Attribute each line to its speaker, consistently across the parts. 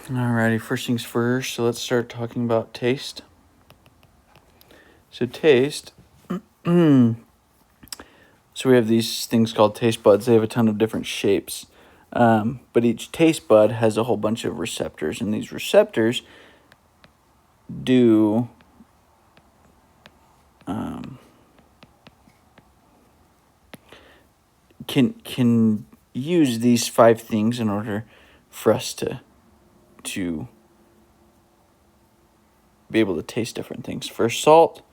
Speaker 1: Alrighty, first things first. So let's start talking about taste. So taste. So we have these things called taste buds. They have a ton of different shapes. But each taste bud has a whole bunch of receptors, and these receptors do can use these 5 things in order for us to be able to taste different things. First, salt,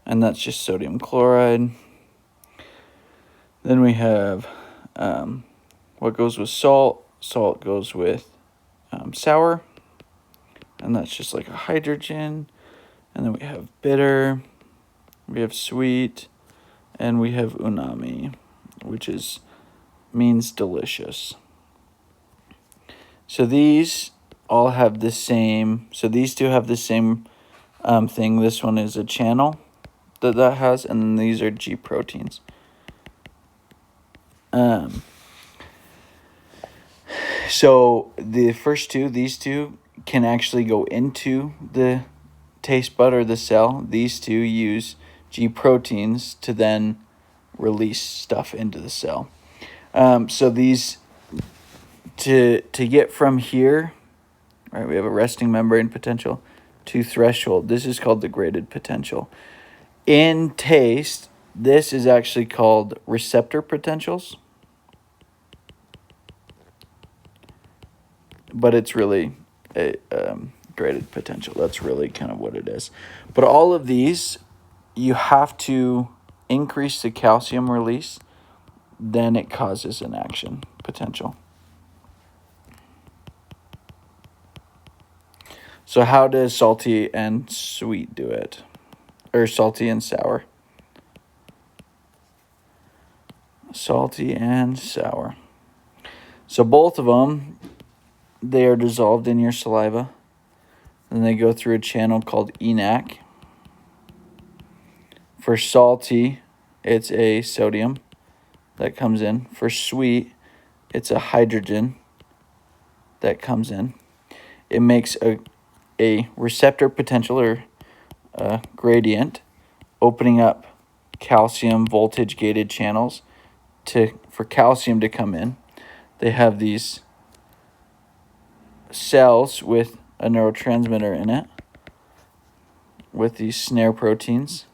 Speaker 1: and that's just sodium chloride. Then we have what goes with salt. Salt goes with sour, and that's just like a hydrogen. And then we have bitter, we have sweet, and we have umami, which means delicious. So these all have the same. So these two have the same thing. This one is a channel that has, and then these are G proteins. So the first two, these two, can actually go into the taste bud or the cell. These two use G proteins to then release stuff into the cell. So these, to get from here, right, we have a resting membrane potential to threshold. This is called the graded potential. In taste, this is actually called receptor potentials. But it's really a graded potential. That's really kind of what it is. But all of these, you have to increase the calcium release, then it causes an action potential. So how does salty and sweet do it? Or salty and sour? Salty and sour. So both of them, they are dissolved in your saliva. Then they go through a channel called ENaC. For salty, it's a sodium that comes in. For sweet, it's a hydrogen that comes in. It makes a receptor potential or a gradient, opening up calcium voltage gated channels for calcium to come in. They have these cells with a neurotransmitter in it with these snare proteins.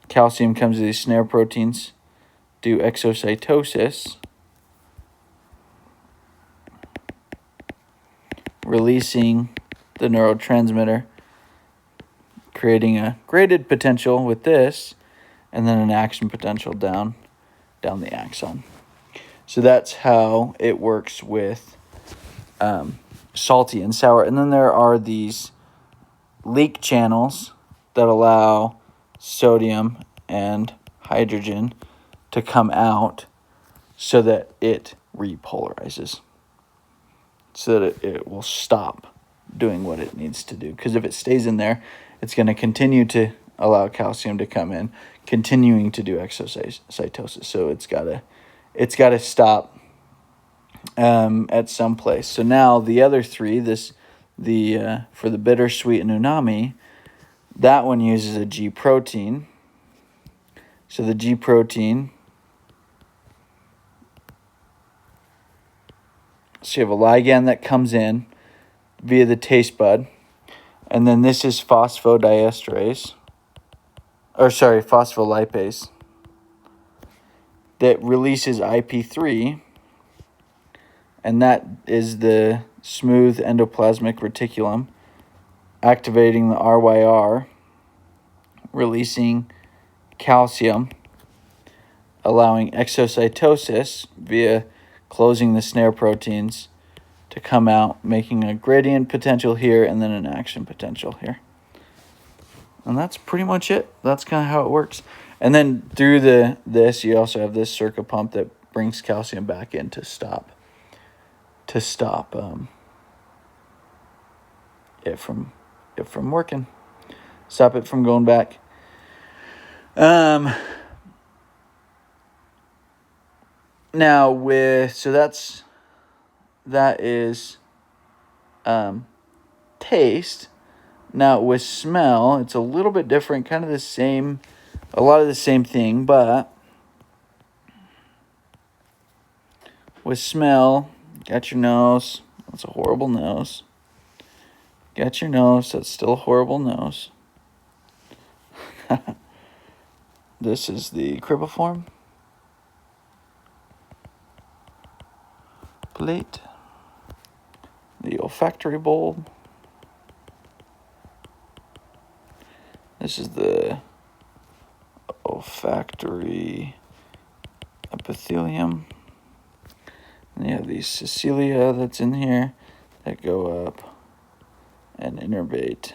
Speaker 1: Calcium comes to these snare proteins, do exocytosis, releasing the neurotransmitter, creating a graded potential with this, and then an action potential down the axon. So that's how it works with salty and sour. And then there are these leak channels that allow sodium and hydrogen to come out so that it repolarizes, so that it will stop doing what it needs to do. Because if it stays in there, it's going to continue to allow calcium to come in, continuing to do exocytosis. So it's got to stop at some place. So now the other three, for the bitter, sweet, and umami, that one uses a G protein. So the G protein, so you have a ligand that comes in via the taste bud, and then this is phospholipase that releases IP3, and that is the smooth endoplasmic reticulum activating the RYR, releasing calcium, allowing exocytosis via closing the snare proteins to come out, making a gradient potential here and then an action potential here. And that's pretty much it. That's kind of how it works. And then through this, you also have this circuit pump that brings calcium back in to stop it from working, stop it from going back. Now that is taste. Now with smell, it's a little bit different, kind of the same, a lot of the same thing, but with smell, got your nose. That's a horrible nose. Got your nose. That's still a horrible nose. This is the cribriform plate. The olfactory bulb. This is the olfactory epithelium. And you have these cilia that's in here that go up and innervate.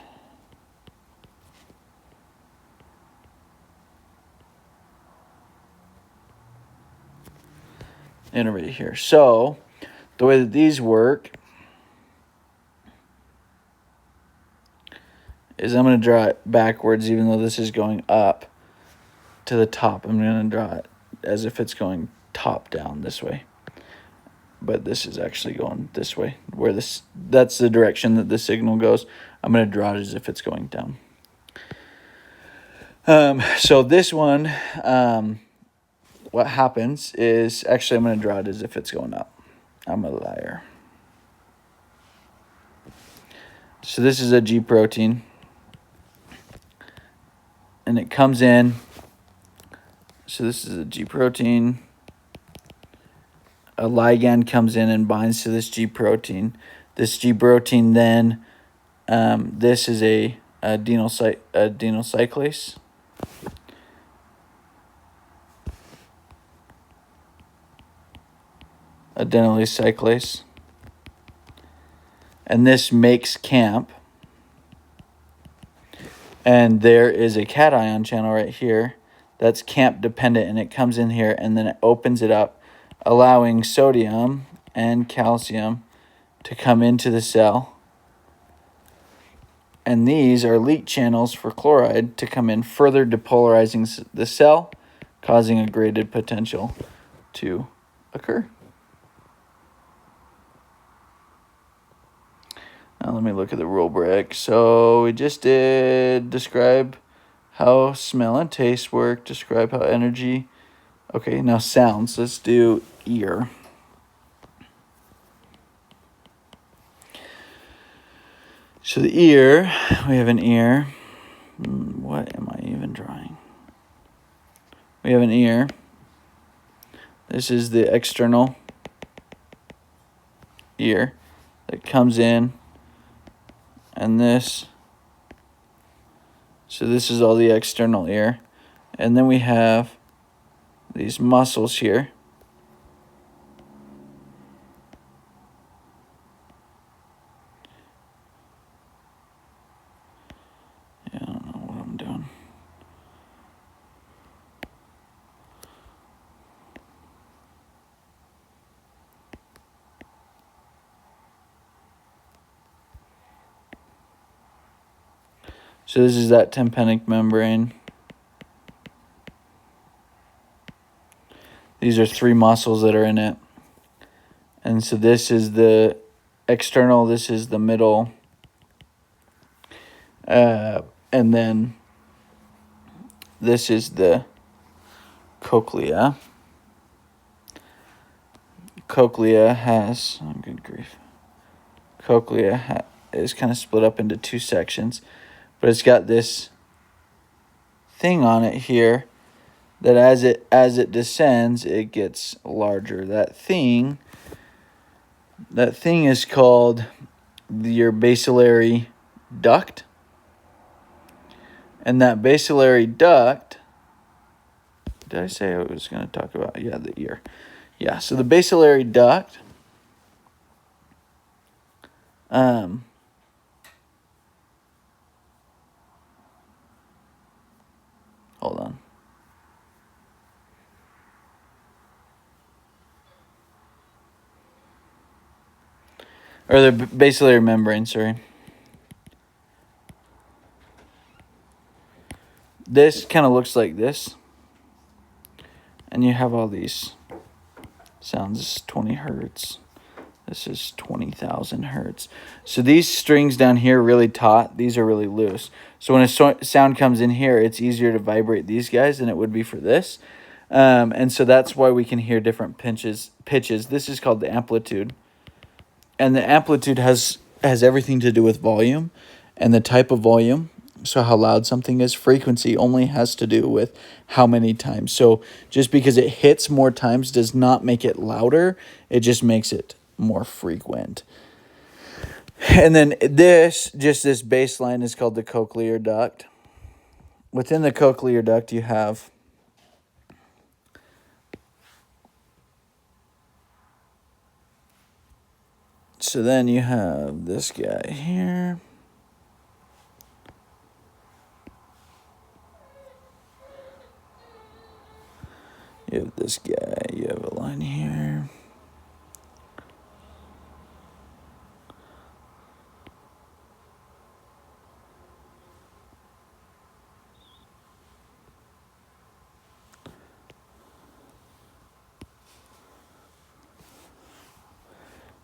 Speaker 1: Innervate here. So, the way that these work is I'm going to draw it backwards, even though this is going up to the top. I'm going to draw it as if it's going top down this way. But this is actually going this way, where that's the direction that the signal goes. I'm going to draw it as if it's going down. So this one, what happens is, actually I'm going to draw it as if it's going up. I'm a liar. So this is a G protein. And it comes in. So this is a G protein. A ligand comes in and binds to this G protein. This G protein then, this is a adenyl cyclase. Adenyl cyclase. And this makes CAMP. And there is a cation channel right here that's CAMP dependent, and it comes in here and then it opens it up, allowing sodium and calcium to come into the cell. And these are leak channels for chloride to come in, further depolarizing the cell, causing a graded potential to occur. Now let me look at the rubric. So we just did describe how smell and taste work, describe how energy. Okay, now sounds. Let's do ear. So the ear, we have an ear. What am I even drawing? We have an ear. This is the external ear that comes in. And this, so this is all the external ear. And then we have these muscles here. Yeah, I don't know what I'm doing. So this is that tympanic membrane. These are 3 muscles that are in it. And so this is the external, this is the middle. And then this is the cochlea. Cochlea has, oh good grief. Cochlea is kind of split up into 2 sections. But it's got this thing on it here that as it descends, it gets larger. That thing is called your basilar duct. And that basilar duct, did I say I was going to talk about? Yeah, the ear. Yeah, so the basilar duct, hold on. Or the basilar membrane, sorry. This kind of looks like this. And you have all these sounds, 20 hertz. This is 20,000 hertz. So these strings down here are really taut. These are really loose. So when a sound comes in here, it's easier to vibrate these guys than it would be for this. And so that's why we can hear different pitches. This is called the amplitude. And the amplitude has everything to do with volume and the type of volume. So how loud something is. Frequency only has to do with how many times. So just because it hits more times does not make it louder. It just makes it more frequent. And then this bass line is called the cochlear duct. Within the cochlear duct you have then you have this guy here. You have this guy. You have a line here.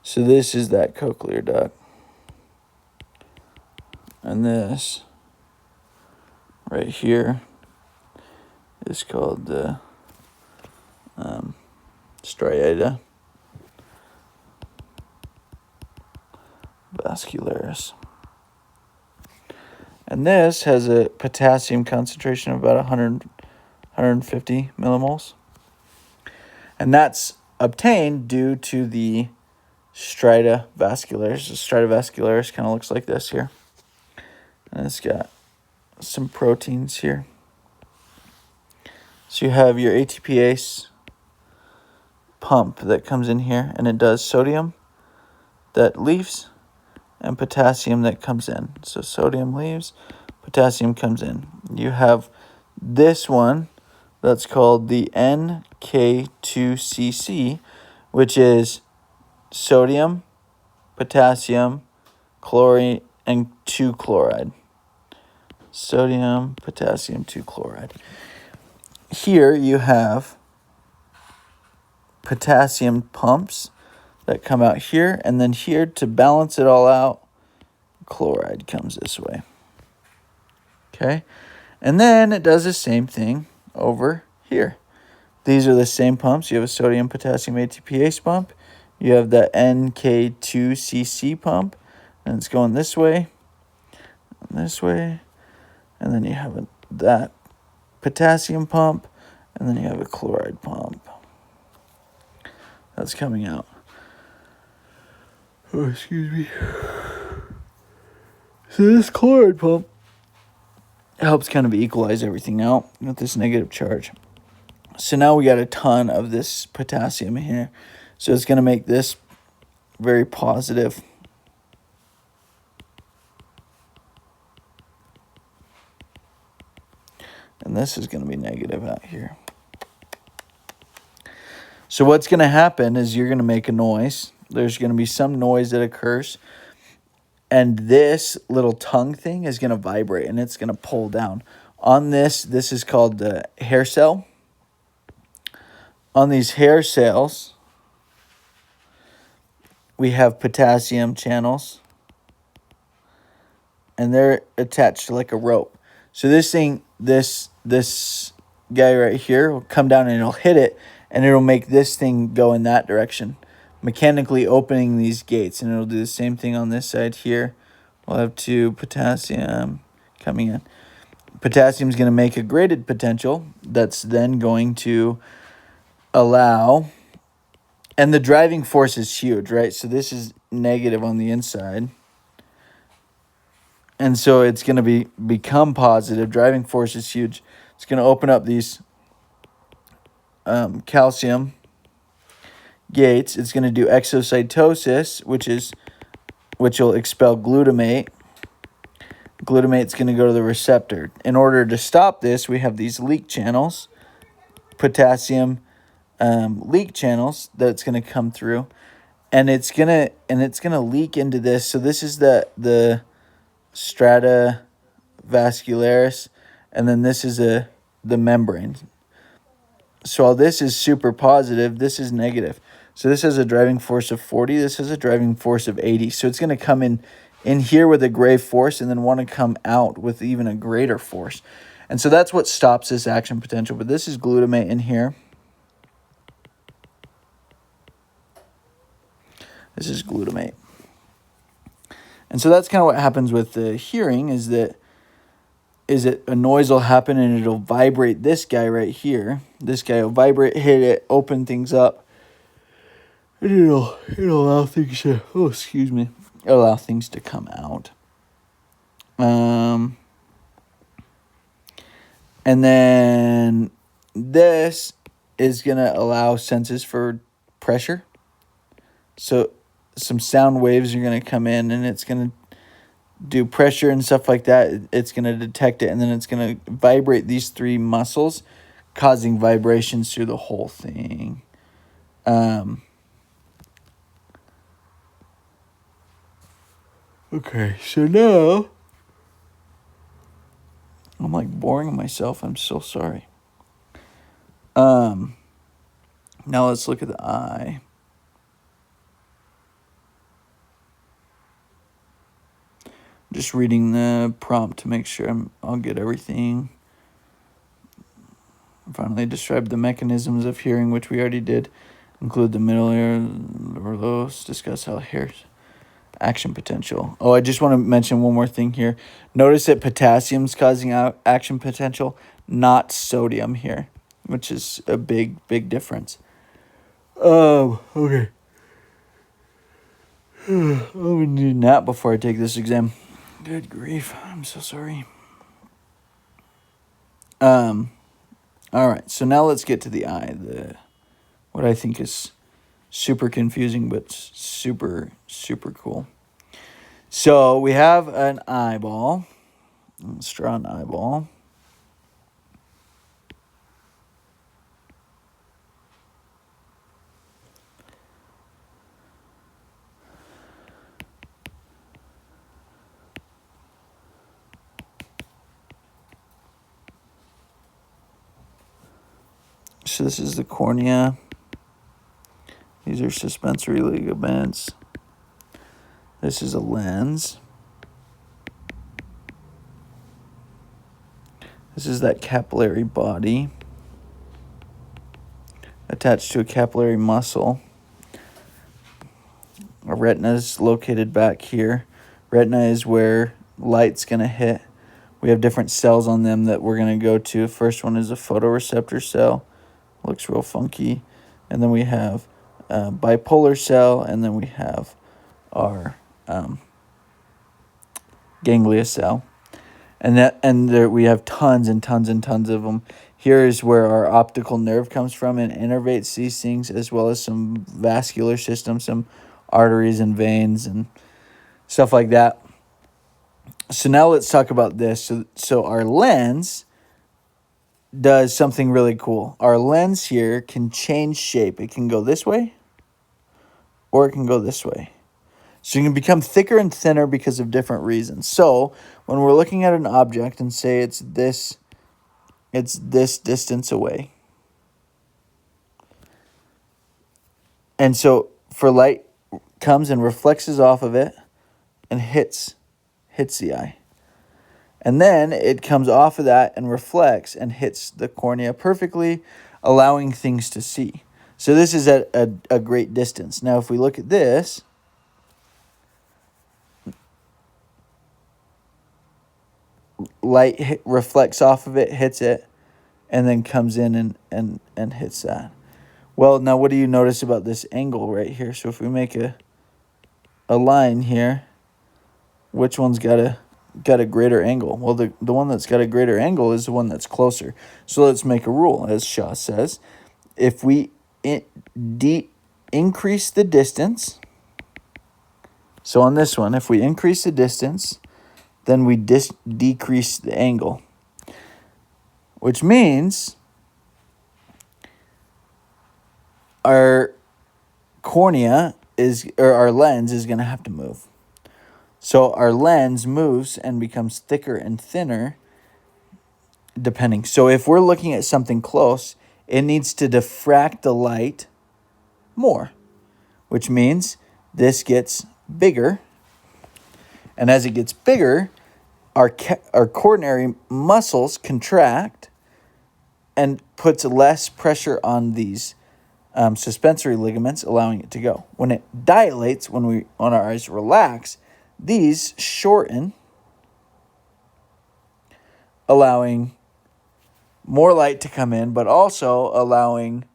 Speaker 1: So this is that cochlear duct. And this right here is called the striata vascularis. And this has a potassium concentration of about 150 millimoles. And that's obtained due to the strata vascularis. The strata vascularis kind of looks like this here. And it's got some proteins here. So you have your ATPase pump that comes in here, and it does sodium that leaves and potassium that comes in. So sodium leaves, potassium comes in. You have this one that's called the NK2CC, which is sodium, potassium, chlorine, and 2-chloride. Sodium, potassium, 2-chloride. Here you have potassium pumps that come out here, and then here to balance it all out, chloride comes this way. Okay? And then it does the same thing over here. These are the same pumps. You have a sodium potassium ATPase pump. You have the NK2CC pump, and it's going this way, and then you have that potassium pump, and then you have a chloride pump that's coming out. Oh, excuse me. So this chloride pump helps kind of equalize everything out with this negative charge. So now we got a ton of this potassium in here. So it's going to make this very positive. And this is going to be negative out here. So what's going to happen is you're going to make a noise. There's going to be some noise that occurs. And this little tongue thing is going to vibrate, and it's going to pull down. On this is called the hair cell. On these hair cells, we have potassium channels, and they're attached to like a rope. So this thing, this guy right here will come down and it'll hit it, and it'll make this thing go in that direction, mechanically opening these gates. And it'll do the same thing on this side here. We'll have 2 potassium coming in. Potassium is going to make a graded potential that's then going to allow, and the driving force is huge, right? So this is negative on the inside, and so it's going to become positive. Driving force is huge. It's going to open up these calcium gates. It's going to do exocytosis, which will expel glutamate. Glutamate's going to go to the receptor. In order to stop this, we have these leak channels, potassium leak channels that's going to come through, and it's gonna leak into this. So this is the strata vascularis, and then this is the membrane. So all this is super positive, this is negative. So this has a driving force of 40. This has a driving force of 80. So it's going to come in here with a great force and then want to come out with even a greater force. And so that's what stops this action potential. But this is glutamate in here. This is glutamate. And so that's kind of what happens with the hearing is that a noise will happen and it'll vibrate this guy right here. This guy will vibrate, hit it, open things up. And it'll allow things to, it'll allow things to come out. And then this is going to allow senses for pressure. So some sound waves are going to come in and it's going to do pressure and stuff like that. It's going to detect it and then it's going to vibrate these three muscles, causing vibrations through the whole thing. Okay, so now I'm like boring myself. I'm so sorry. Now let's look at the eye. Just reading the prompt to make sure I'll get everything. Finally, describe the mechanisms of hearing, which we already did. Include the middle ear, or those. Discuss how hair's action potential. Oh, I just want to mention one more thing here. Notice that potassium's causing action potential, not sodium here, which is a big difference. Okay. I'm gonna need a nap before I take this exam. Good grief, I'm so sorry. All right, so now let's get to the eye. What I think is super confusing, but super cool. So we have an eyeball. Let's draw an eyeball. So this is the cornea. These are suspensory ligaments. This is a lens. This is that capillary body attached to a capillary muscle. Our retina is located back here. Retina is where light's going to hit. We have different cells on them that we're going to go to. First one is a photoreceptor cell. Looks real funky. And then we have a bipolar cell. And then we have our ganglia cell. And there we have tons and tons and tons of them. Here is where our optical nerve comes from and innervates these things, as well as some vascular systems, some arteries and veins and stuff like that. So now let's talk about this. So our lens does something really cool. Our lens here can change shape. It can go this way or it can go this way. So you can become thicker and thinner because of different reasons. So when we're looking at an object and say it's this distance away. And so for light comes and reflects off of it and hits the eye. And then it comes off of that and reflects and hits the cornea perfectly, allowing things to see. So this is at a great distance. Now if we look at this, light reflects off of it, hits it, and then comes in and hits that. Well, now what do you notice about this angle right here? So if we make a line here, which one's got a greater angle? Well, the one that's got a greater angle is the one that's closer. So let's make a rule, as Shaw says. If we increase the distance, so on this one, if we increase the distance, then we decrease the angle, which means our cornea or our lens is going to have to move. So our lens moves and becomes thicker and thinner depending. So if we're looking at something close, it needs to diffract the light more. which means this gets bigger. And as it gets bigger, our coronary muscles contract and puts less pressure on these suspensory ligaments, allowing it to go. When it dilates, when our eyes relax, these shorten, allowing more light to come in, but also allowing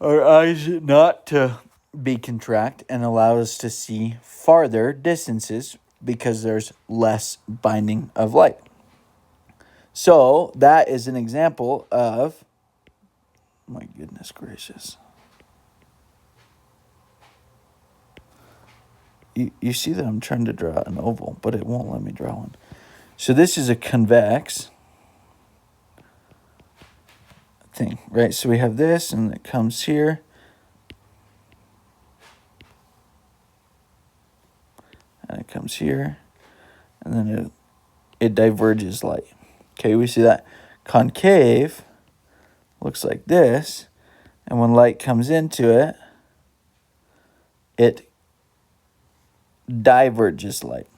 Speaker 1: our eyes not to be contract and allow us to see farther distances because there's less binding of light. So that is an example of, my goodness gracious. You see that I'm trying to draw an oval, but it won't let me draw one. So this is a convex thing, right? So we have this, and it comes here. And it comes here. And then it diverges light. Okay, we see that. Concave looks like this. And when light comes into it, it diverges light.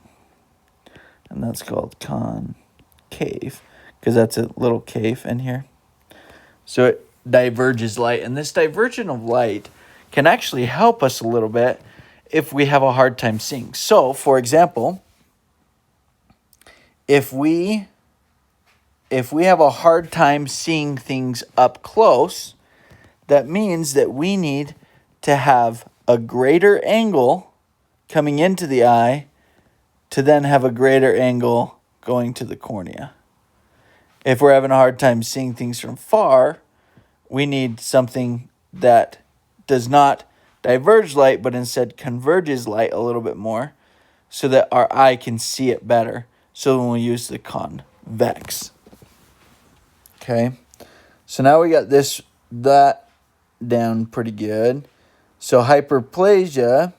Speaker 1: And that's called concave, because that's a little cave in here. So it diverges light. And this diversion of light can actually help us a little bit if we have a hard time seeing. So, for example, if we have a hard time seeing things up close, that means that we need to have a greater angle coming into the eye to then have a greater angle going to the cornea. If we're having a hard time seeing things from far, we need something that does not diverge light, but instead converges light a little bit more so that our eye can see it better. So when we use the convex. Okay. So now we got that down pretty good. So hyperplasia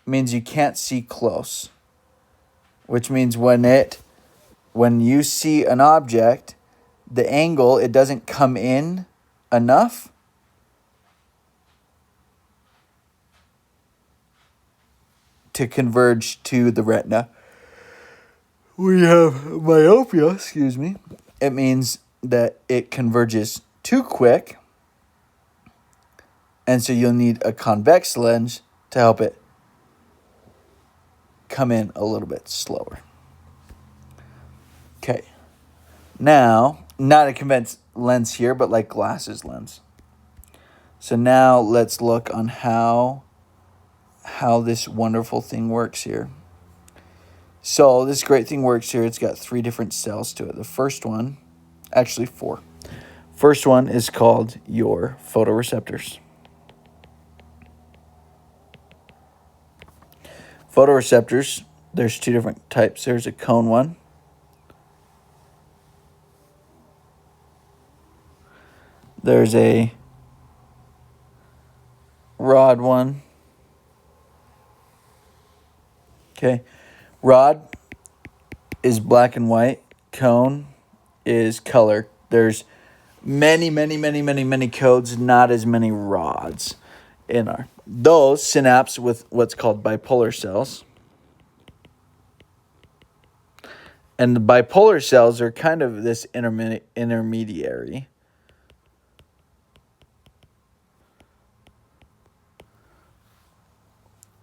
Speaker 1: means you can't see close, which means when you see an object, the angle, it doesn't come in enough to converge to the retina. We have myopia, It means that it converges too quick, and so you'll need a convex lens to help it come in a little bit slower. Okay. Now, not a convex lens here, but like glasses lens. So now let's look on how this wonderful thing works here. So this great thing works here. It's got 3 different cells to it. The first one, actually 4. First one is called your photoreceptors. Photoreceptors, there's 2 different types. There's a cone one. There's a rod one. Okay. Rod is black and white. Cone is color. There's many codes, not as many rods in our. Those synapse with what's called bipolar cells. And the bipolar cells are kind of this intermediary.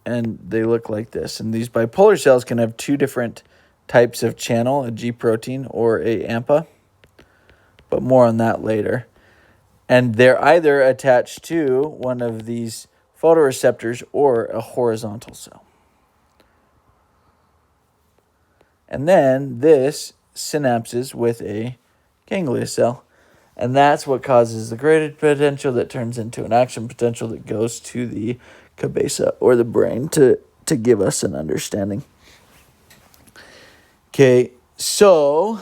Speaker 1: And they look like this. And these bipolar cells can have 2 different types of channel, a G protein or a AMPA. But more on that later. And they're either attached to one of these photoreceptors or a horizontal cell. And then this synapses with a ganglia cell. And that's what causes the graded potential that turns into an action potential that goes to the cabeza or the brain to give us an understanding. Okay, so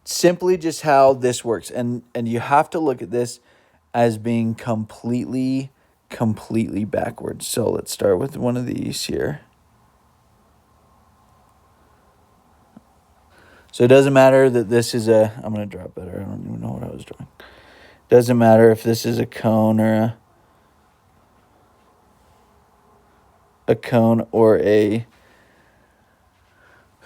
Speaker 1: simply just how this works. And you have to look at this as being completely backwards. So let's start with one of these here. So it doesn't matter that this is I'm going to draw it better. I don't even know what I was drawing. Doesn't matter if this is a cone or a cone or a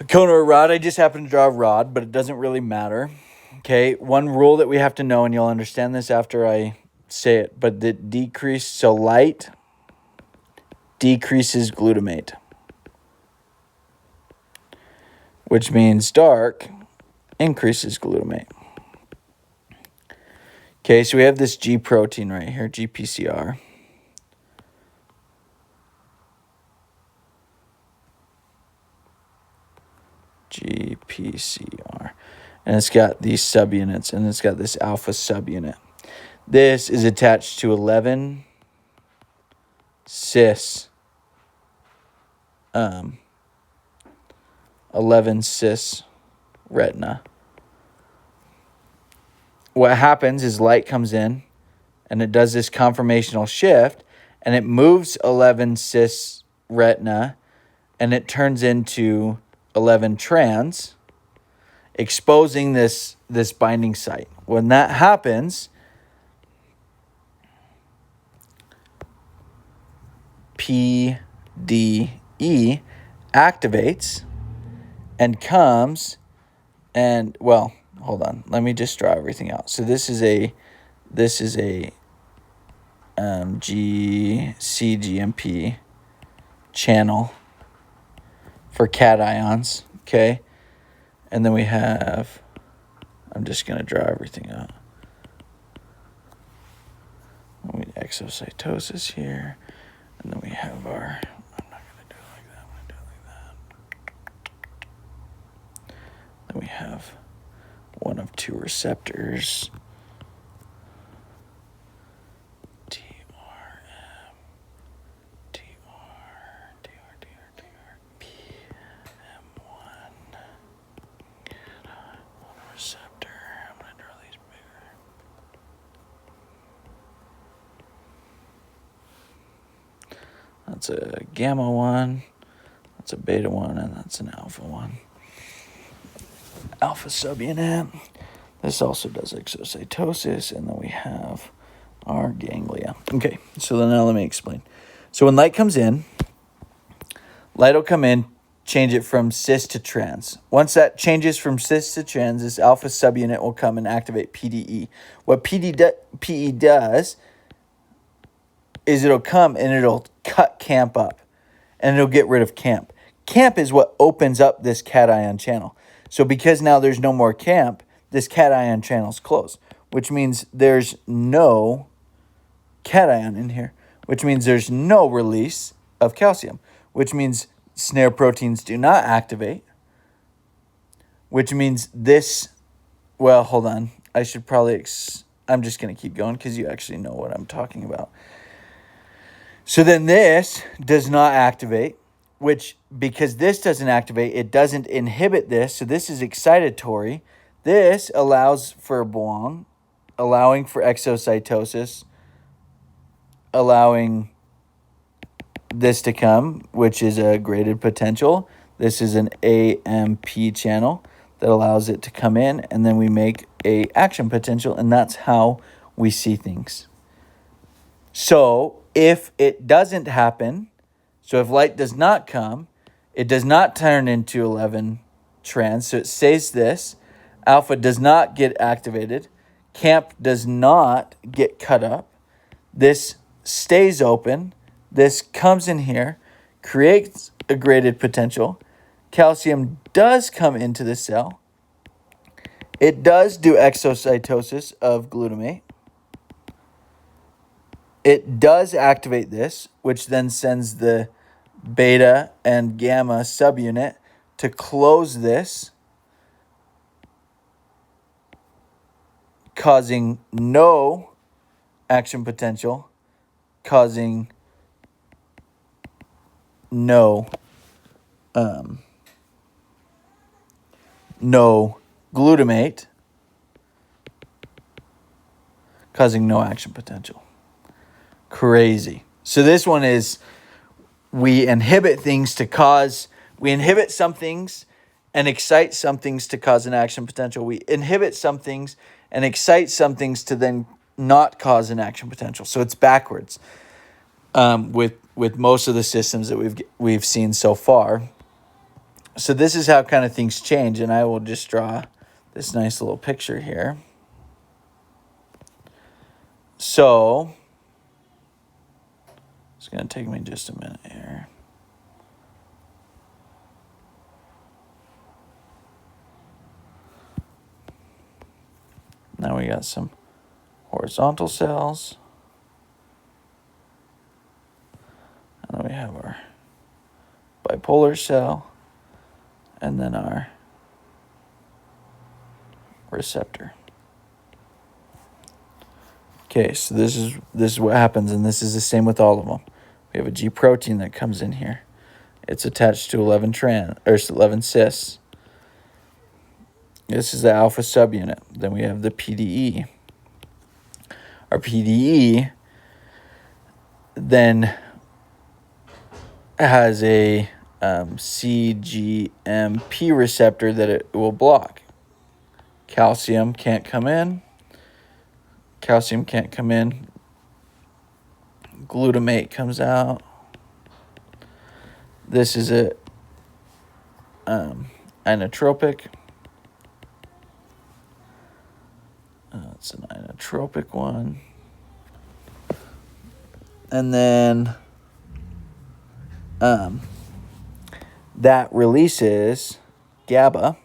Speaker 1: cone or a rod. I just happen to draw a rod, but it doesn't really matter. Okay, one rule that we have to know, and you'll understand this after I say it, but the decrease, so light decreases glutamate, which means dark increases glutamate. Okay, so we have this G protein right here, GPCR. GPCR. And it's got these subunits, and it's got this alpha subunit. This is attached to 11 cis 11 cis retina. What happens is light comes in and it does this conformational shift and it moves 11 cis retina and it turns into 11 trans, exposing this binding site. When that happens, PDE activates and comes and, well, hold on. Let me just draw everything out. So this is a CGMP channel for cations, okay? And then we have, I'm just going to draw everything out. We have exocytosis here. And then we have our, I'm not going to do it like that. I'm going to do it like that. Then we have one of two receptors. Receptor. I'm going to draw these bigger. That's a gamma one, that's a beta one, and that's an alpha one. Alpha subunit. This also does exocytosis, and then we have our ganglia. Okay, so then now let me explain. So when light comes in, light will come in, change it from cis to trans. Once that changes from cis to trans, this alpha subunit will come and activate PDE. What PE does is it'll come and it'll cut CAMP up, and it'll get rid of CAMP. CAMP is what opens up this cation channel. So because now there's no more CAMP, this cation channel's closed, which means there's no cation in here, which means there's no release of calcium, which means snare proteins do not activate, which means this, well, hold on. I should probably, I'm just going to keep going because you actually know what I'm talking about. So then this does not activate, which, because this doesn't activate, it doesn't inhibit this. So this is excitatory. This allows for Boeung, allowing for exocytosis, allowing this to come, which is a graded potential. This is an AMP channel that allows it to come in, and then we make a action potential, and that's how we see things. So if it doesn't happen, so if light does not come, it does not turn into 11 trans, so it stays this. Alpha does not get activated. CAMP does not get cut up. This stays open. This comes in here, creates a graded potential. Calcium does come into the cell. It does do exocytosis of glutamate. It does activate this, which then sends the beta and gamma subunit to close this, causing no action potential, causing no glutamate, causing no action potential. Crazy. So this one is, we inhibit things to cause, we inhibit some things and excite some things to cause an action potential. We inhibit some things and excite some things to then not cause an action potential. So it's backwards with with most of the systems that we've seen so far. So this is how kind of things change, and I will just draw this nice little picture here. So it's going to take me just a minute here. Now we got some horizontal cells. And then we have our bipolar cell. And then our receptor. Okay, so this is what happens, and this is the same with all of them. We have a G protein that comes in here. It's attached to 11 cis. This is the alpha subunit. Then we have the PDE. Our PDE then has a CGMP receptor that it will block. Calcium can't come in. Glutamate comes out. This is a inotropic. It's an inotropic one. And then that releases GABA.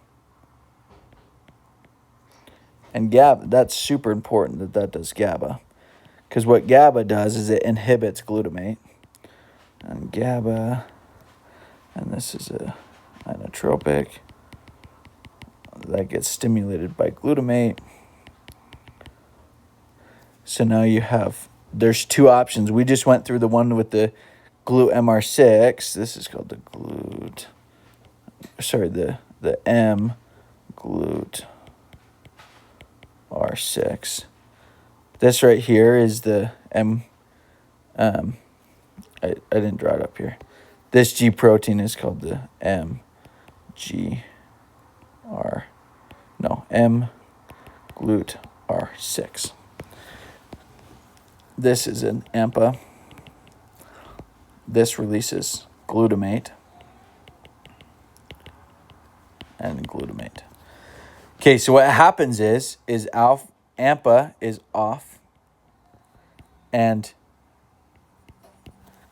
Speaker 1: And GABA, that's super important that does GABA. Because what GABA does is it inhibits glutamate. And GABA, and this is a inotropic. That gets stimulated by glutamate. So now there's two options. We just went through the one with the GluMR6. This is called the M-GLUT-R6. This right here is the I didn't draw it up here. This G protein is called the M-GLUT-R6. This is an AMPA. This releases glutamate and glutamate. Okay, so what happens is AMPA is off and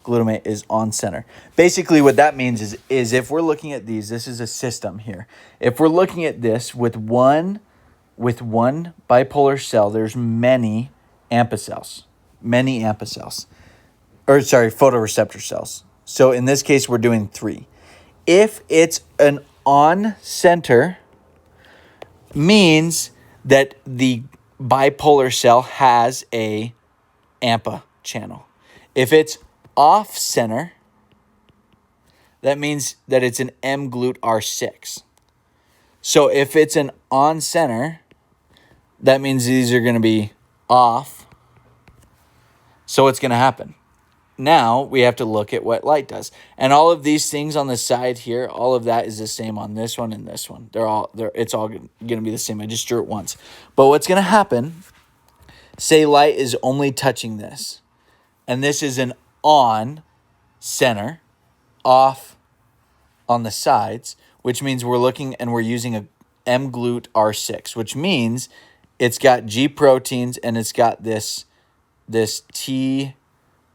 Speaker 1: glutamate is on center. Basically what that means is if we're looking at these, this is a system here. If we're looking at this with one bipolar cell, there's many AMPA cells. Photoreceptor cells. So in this case, we're doing 3. If it's an on center, means that the bipolar cell has a AMPA channel. If it's off center, that means that it's an M-GLUT-R6. So if it's an on center, that means these are going to be off. So what's going to happen? Now we have to look at what light does. And all of these things on the side here, all of that is the same on this one and this one. It's all going to be the same. I just drew it once. But what's going to happen, say light is only touching this. And this is an on center, off on the sides, which means we're looking and we're using a M-GLUT-R6, which means it's got G proteins and it's got this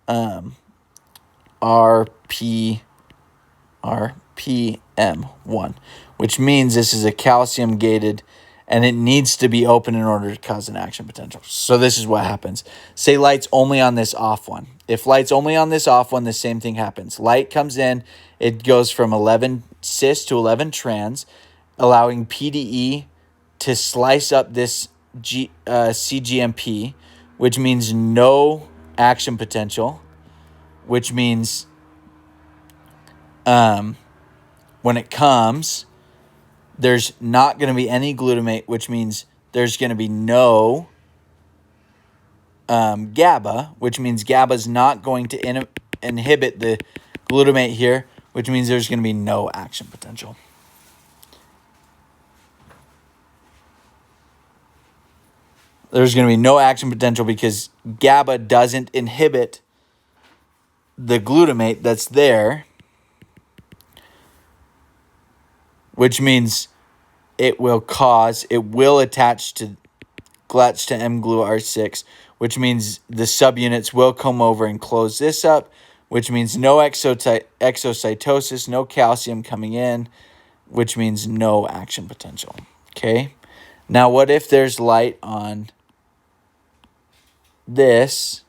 Speaker 1: RPM1, which means this is a calcium gated and it needs to be open in order to cause an action potential. So this is what happens. Say light's only on this off one. If light's only on this off one, the same thing happens. Light comes in, it goes from 11 cis to 11 trans, allowing PDE to slice up this CGMP, which means no action potential, which means when it comes, there's not going to be any glutamate, which means there's going to be no GABA, which means GABA is not going to inhibit the glutamate here, which means there's going to be no action potential. There's going to be no action potential because GABA doesn't inhibit the glutamate that's there, which means it will attach to latch to mGlu-R6, which means the subunits will come over and close this up, which means no exocytosis, no calcium coming in, which means no action potential. Okay? Now, what if there's light on this?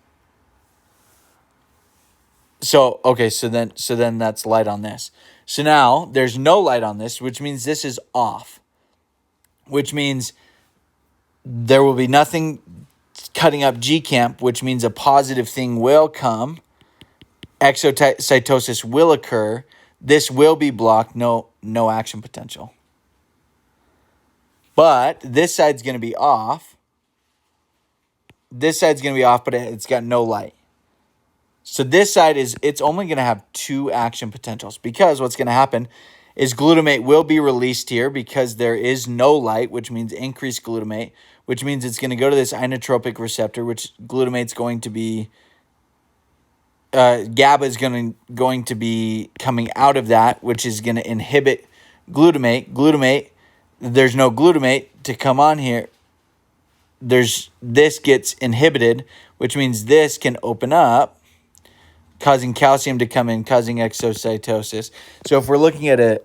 Speaker 1: So then that's light on this. So now there's no light on this, which means this is off, which means there will be nothing cutting up GCAMP, which means a positive thing will come. Exocytosis will occur. This will be blocked. No action potential. But this side's going to be off. This side's going to be off, but it's got no light. So this side it's only going to have 2 action potentials, because what's going to happen is glutamate will be released here because there is no light, which means increased glutamate, which means it's going to go to this inotropic receptor, which glutamate's going to be, GABA is going to be coming out of that, which is going to inhibit glutamate. There's no glutamate to come on here. This gets inhibited, which means this can open up, causing calcium to come in, causing exocytosis. So if we're looking at a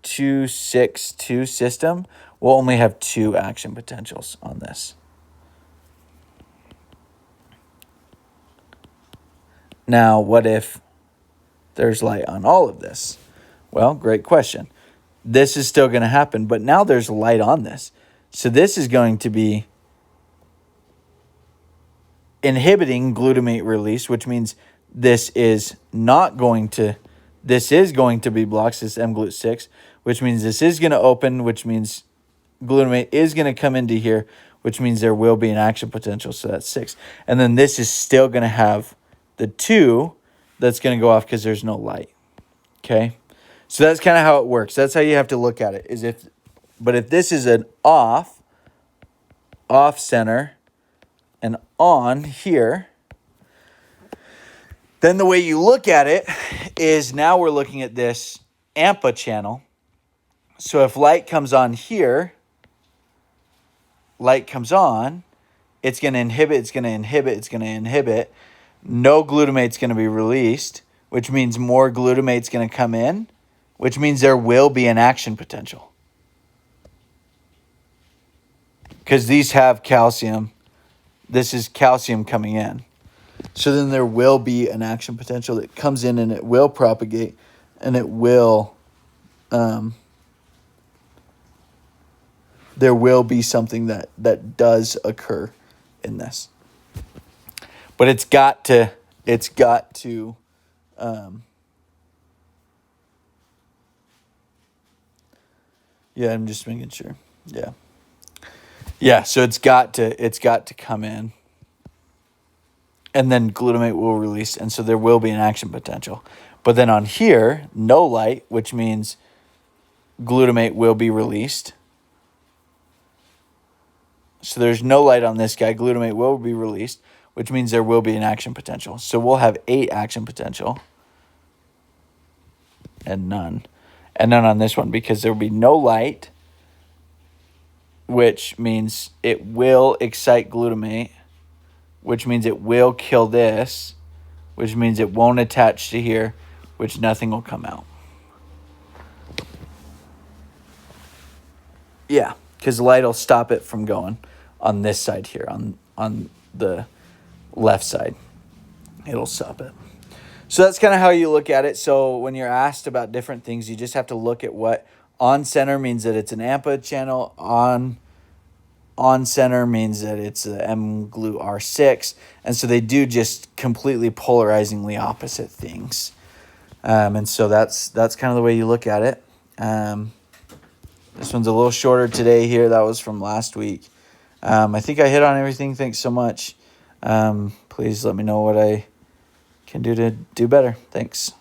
Speaker 1: 2-6-2 system, we'll only have 2 action potentials on this. Now, what if there's light on all of this? Well, great question. This is still going to happen, but now there's light on this. So this is going to be inhibiting glutamate release, which means this is going to be blocked, this mGlu6, which means this is going to open, which means glutamate is going to come into here, which means there will be an action potential, so that's 6. And then this is still going to have the 2 that's going to go off because there's no light. Okay? So that's kind of how it works. That's how you have to look at it. But if this is an off center, and on here, then the way you look at it is now we're looking at this AMPA channel. So if light comes on here, light comes on, it's going to inhibit. No glutamate's going to be released, which means more glutamate's going to come in, which means there will be an action potential. Because these have calcium. This is calcium coming in. So then there will be an action potential that comes in, and it will propagate, and it will, there will be something that does occur in this. But it's got to, yeah, I'm just making sure. Yeah. Yeah, so it's got to come in. And then glutamate will release, and so there will be an action potential. But then on here, no light, which means glutamate will be released. So there's no light on this guy. Glutamate will be released, which means there will be an action potential. So we'll have 8 action potential and none. And none on this one because there will be no light, which means it will excite glutamate, which means it will kill this, which means it won't attach to here, which nothing will come out. Yeah, because light will stop it from going on this side here, on the left side. It'll stop it. So that's kind of how you look at it. So when you're asked about different things, you just have to look at what on center means that it's an AMPA channel, on center means that it's a mGlu-R6, and so they do just completely polarizingly opposite things. And so that's kind of the way you look at it. This one's a little shorter today here. That was from last week. I think I hit on everything. Thanks so much. Please let me know what I can do to do better. Thanks.